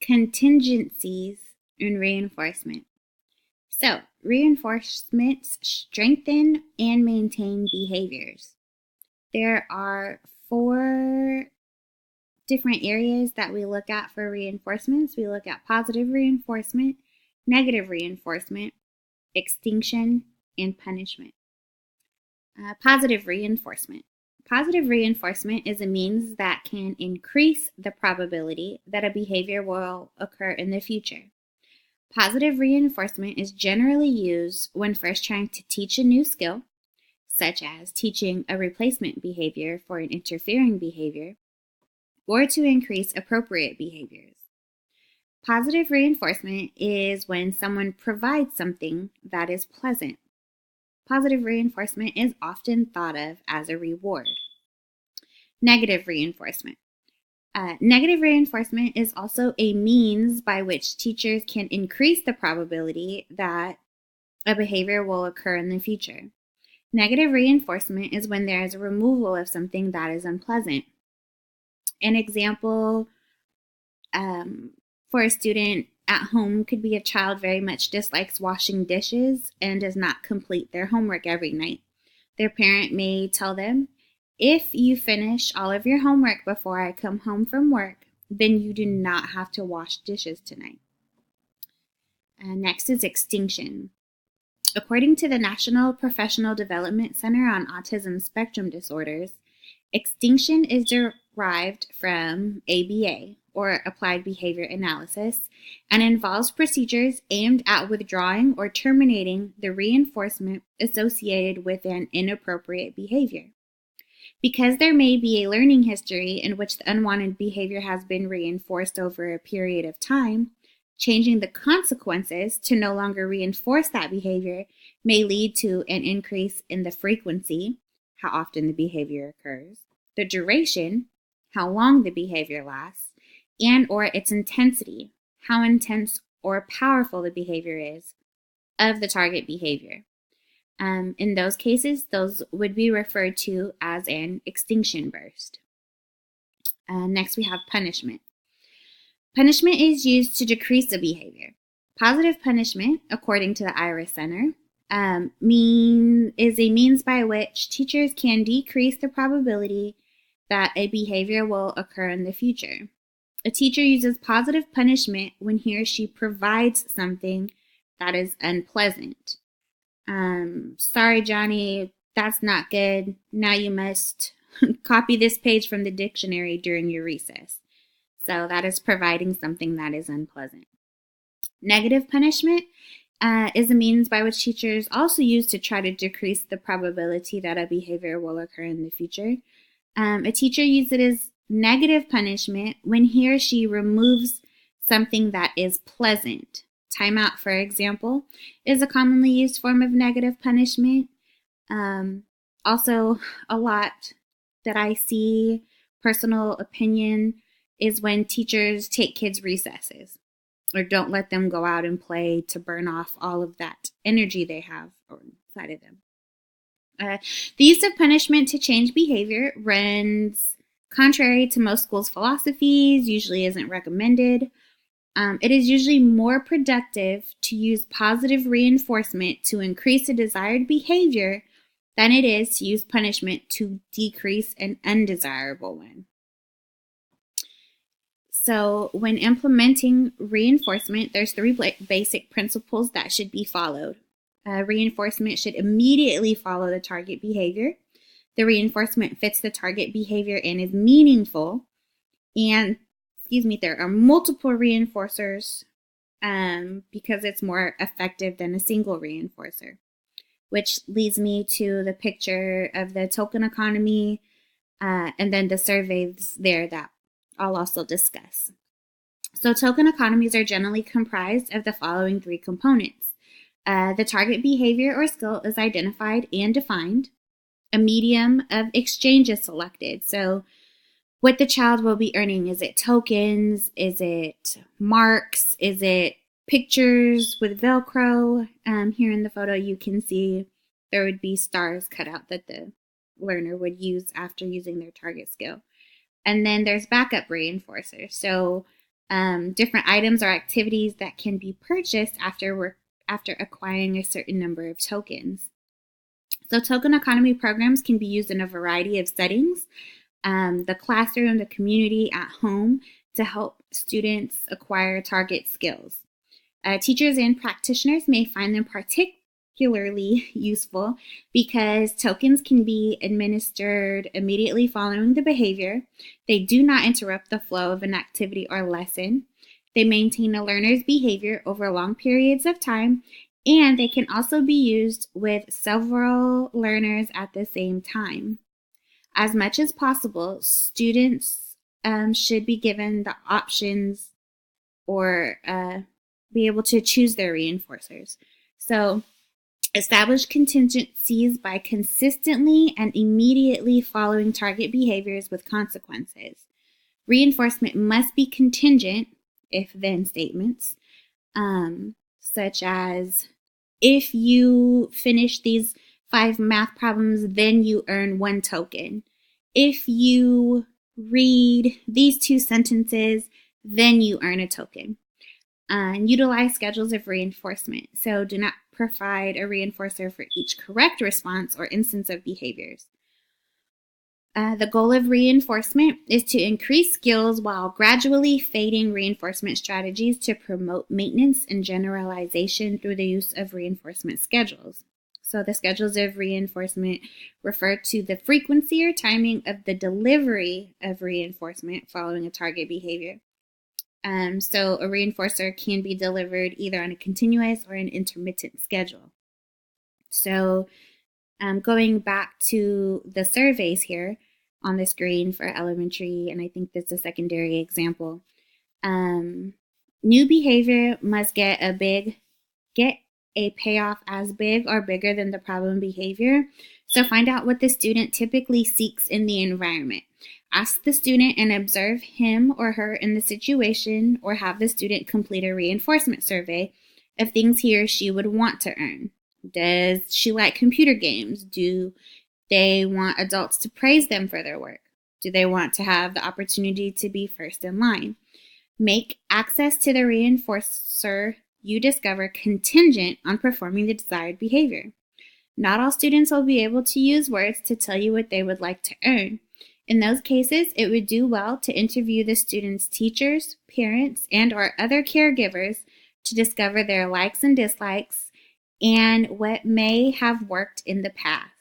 Contingencies and reinforcement. So, reinforcements strengthen and maintain behaviors. There are 4 different areas that we look at for reinforcements. We look at positive reinforcement, negative reinforcement, extinction, and punishment. Positive reinforcement. Positive reinforcement is a means that can increase the probability that a behavior will occur in the future. Positive reinforcement is generally used when first trying to teach a new skill, such as teaching a replacement behavior for an interfering behavior, or to increase appropriate behaviors. Positive reinforcement is when someone provides something that is pleasant. Positive reinforcement is often thought of as a reward. Negative reinforcement. Negative reinforcement is also a means by which teachers can increase the probability that a behavior will occur in the future. Negative reinforcement is when there is a removal of something that is unpleasant. An example for a student at home could be a child very much dislikes washing dishes and does not complete their homework every night. Their parent may tell them, if you finish all of your homework before I come home from work, then you do not have to wash dishes tonight. Next is extinction. According to the National Professional Development Center on Autism Spectrum Disorders, extinction is derived from ABA, or Applied Behavior Analysis, and involves procedures aimed at withdrawing or terminating the reinforcement associated with an inappropriate behavior. Because there may be a learning history in which the unwanted behavior has been reinforced over a period of time, changing the consequences to no longer reinforce that behavior may lead to an increase in the frequency, how often the behavior occurs, the duration, how long the behavior lasts, and or its intensity, how intense or powerful the behavior is of the target behavior. In those cases, those would be referred to as an extinction burst. Next, we have punishment. Punishment is used to decrease a behavior. Positive punishment, according to the IRIS Center, is a means by which teachers can decrease the probability that a behavior will occur in the future. A teacher uses positive punishment when he or she provides something that is unpleasant. Sorry, Johnny, that's not good. Now you must copy this page from the dictionary during your recess. So that is providing something that is unpleasant. Negative punishment is a means by which teachers also use to try to decrease the probability that a behavior will occur in the future. A teacher uses negative punishment when he or she removes something that is pleasant. Timeout, for example, is a commonly used form of negative punishment. Also, a lot that I see, personal opinion, is when teachers take kids' recesses or don't let them go out and play to burn off all of that energy they have inside of them. The use of punishment to change behavior runs contrary to most schools' philosophies, usually isn't recommended. It is usually more productive to use positive reinforcement to increase a desired behavior than it is to use punishment to decrease an undesirable one. So when implementing reinforcement, there's 3 basic principles that should be followed. Reinforcement should immediately follow the target behavior. The reinforcement fits the target behavior and is meaningful. And there are multiple reinforcers because it's more effective than a single reinforcer, which leads me to the picture of the token economy and then the surveys there that I'll also discuss. So token economies are generally comprised of the following 3 components. The target behavior or skill is identified and defined. A medium of exchange is selected. So what the child will be earning. Is it tokens? Is it marks? Is it pictures with Velcro? Here in the photo, you can see there would be stars cut out that the learner would use after using their target skill. And then there's backup reinforcers. So different items or activities that can be purchased after acquiring a certain number of tokens. So token economy programs can be used in a variety of settings, the classroom, the community, at home, to help students acquire target skills. Teachers and practitioners may find them particularly useful because tokens can be administered immediately following the behavior. They do not interrupt the flow of an activity or lesson. They maintain a learner's behavior over long periods of time, and they can also be used with several learners at the same time. As much as possible, students should be given the options or be able to choose their reinforcers. So, establish contingencies by consistently and immediately following target behaviors with consequences. Reinforcement must be contingent, if-then statements, such as, if you finish these 5 math problems, then you earn 1 token. If you read these 2 sentences, then you earn a token. And utilize schedules of reinforcement. So do not provide a reinforcer for each correct response or instance of behaviors. The goal of reinforcement is to increase skills while gradually fading reinforcement strategies to promote maintenance and generalization through the use of reinforcement schedules. So the schedules of reinforcement refer to the frequency or timing of the delivery of reinforcement following a target behavior. So a reinforcer can be delivered either on a continuous or an intermittent schedule. So going back to the surveys here on the screen for elementary, and I think this is a secondary example, new behavior must get a payoff as big or bigger than the problem behavior. So find out what the student typically seeks in the environment. Ask the student and observe him or her in the situation, or have the student complete a reinforcement survey of things he or she would want to earn. Does she like computer games? Do they want adults to praise them for their work? Do they want to have the opportunity to be first in line? Make access to the reinforcer you discover contingent on performing the desired behavior. Not all students will be able to use words to tell you what they would like to earn. In those cases, it would do well to interview the student's teachers, parents, and or other caregivers to discover their likes and dislikes and what may have worked in the past.